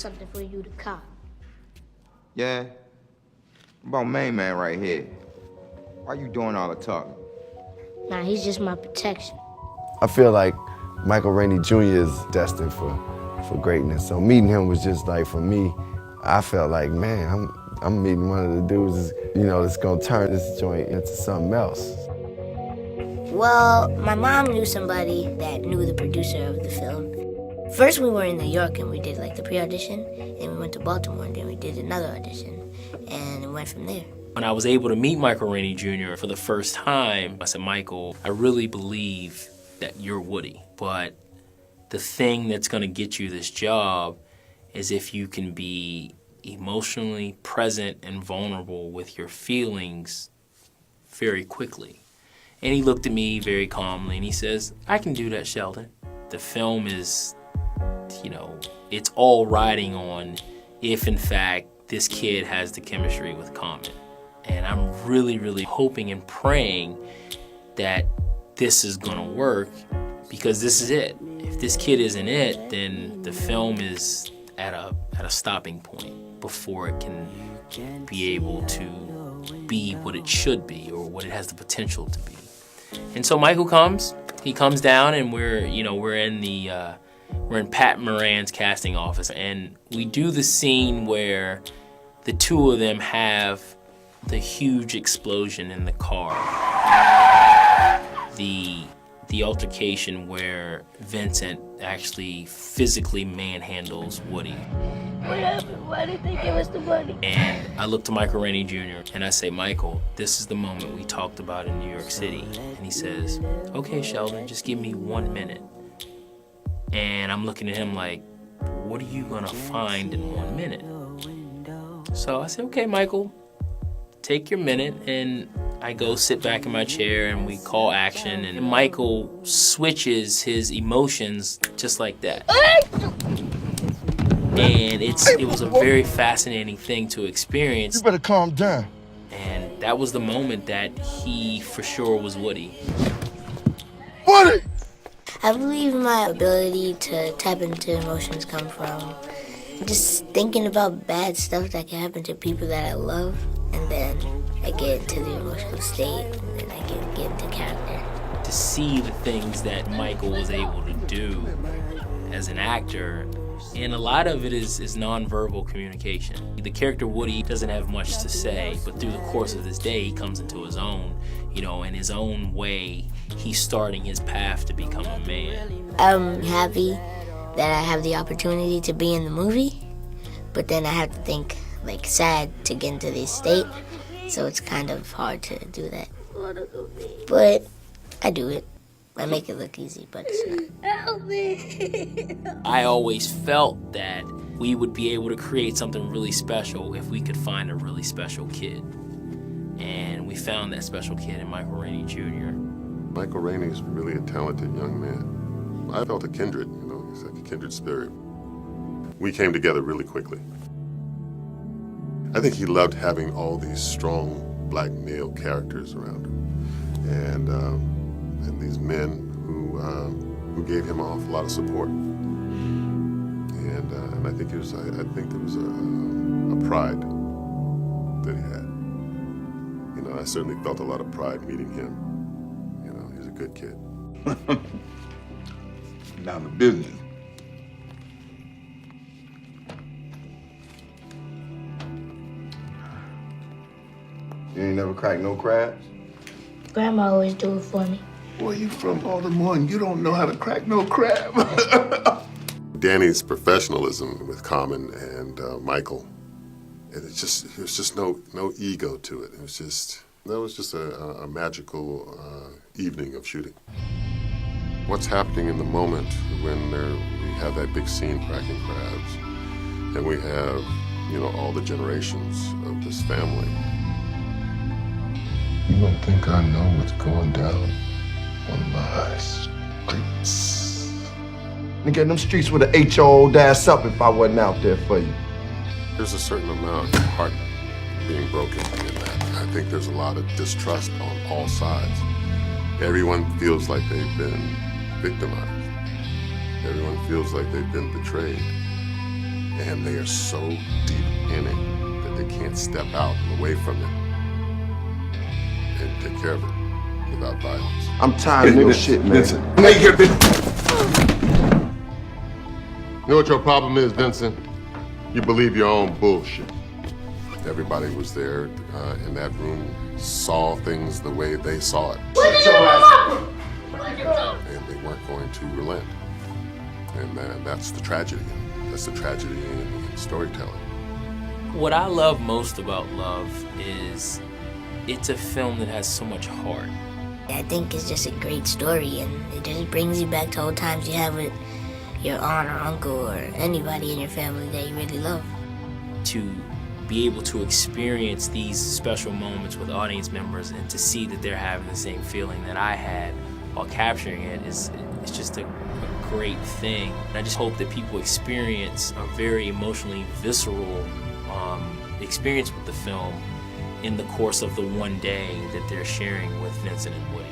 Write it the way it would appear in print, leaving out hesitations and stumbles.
something for you to cop. Yeah? About main man right here. Why you doing all the talking? Nah, he's just my protection. I feel like Michael Rainey Jr. is destined for greatness. So meeting him was just like, for me, I felt like, man, I'm meeting one of the dudes, that's gonna turn this joint into something else. Well, my mom knew somebody that knew the producer of the film. First we were in New York and we did like the pre-audition, and we went to Baltimore and then we did another audition, and it went from there. When I was able to meet Michael Rainey Jr. for the first time, I said, Michael, I really believe that you're Woody, but the thing that's gonna get you this job is if you can be emotionally present and vulnerable with your feelings very quickly. And he looked at me very calmly and he says, I can do that, Sheldon. The film is, it's all riding on if in fact this kid has the chemistry with Common. And I'm really, really hoping and praying that this is gonna work, because this is it. If this kid isn't it, then the film is at a stopping point before it can be able to be what it should be or what it has the potential to be. And so Michael comes down, and we're in Pat Moran's casting office, and we do the scene where the two of them have the huge explosion in the car. The altercation where Vincent actually physically manhandles Woody. What happened? Why did they give us the money? And I look to Michael Rainey Jr. and I say, Michael, this is the moment we talked about in New York City. And he says, okay, Sheldon, just give me 1 minute. And I'm looking at him like, what are you gonna find in 1 minute? So I said, okay, Michael, take your minute. And I go sit back in my chair and we call action, and Michael switches his emotions just like that. And it was a very fascinating thing to experience. You better calm down. And that was the moment that he for sure was Woody. Woody! I believe my ability to tap into emotions come from just thinking about bad stuff that can happen to people that I love, and then I get into the emotional state, and then I get into character. To see the things that Michael was able to do as an actor, and a lot of it is nonverbal communication. The character Woody doesn't have much to say, but through the course of this day, he comes into his own, in his own way, he's starting his path to become a man. I'm happy that I have the opportunity to be in the movie, but then I have to think, sad to get into this state, so it's kind of hard to do that. But I do it. I make it look easy, but it's not. Help me! I always felt that we would be able to create something really special if we could find a really special kid. And we found that special kid in Michael Rainey Jr. Michael Rainey is really a talented young man. I felt a kindred, he's like a kindred spirit. We came together really quickly. I think he loved having all these strong black male characters around him, and these men who gave him an awful lot of support. And I think there was a pride that he had. I certainly felt a lot of pride meeting him. He's a good kid. Down to business. You ain't never cracked no crabs? Grandma always do it for me. Boy, you from Baltimore and you don't know how to crack no crab. Danny's professionalism with Common and Michael, there was just no ego to it. That was just a magical evening of shooting. What's happening in the moment when we have that big scene cracking crabs, and we have, all the generations of this family. You don't think I know what's going down on my streets? Nigga, them streets would have ate your old ass up if I wasn't out there for you. There's a certain amount of heart being broken in that. I think there's a lot of distrust on all sides. Everyone feels like they've been victimized. Everyone feels like they've been betrayed. and they are so deep in it that they can't step out and away from it and take care of it without violence. I'm tired of your shit, man. Vincent, now you get You know what your problem is, Vincent? You believe your own bullshit. Everybody was there in that room, saw things the way they saw it. And they weren't going to relent. And that's the tragedy. That's the tragedy in storytelling. What I love most about Love is it's a film that has so much heart. I think it's just a great story, and it just brings you back to old times you have with your aunt or uncle or anybody in your family that you really love. To be able to experience these special moments with audience members and to see that they're having the same feeling that I had while capturing it is just a great thing. And I just hope that people experience a very emotionally visceral experience with the film in the course of the one day that they're sharing with Vincent and Woody.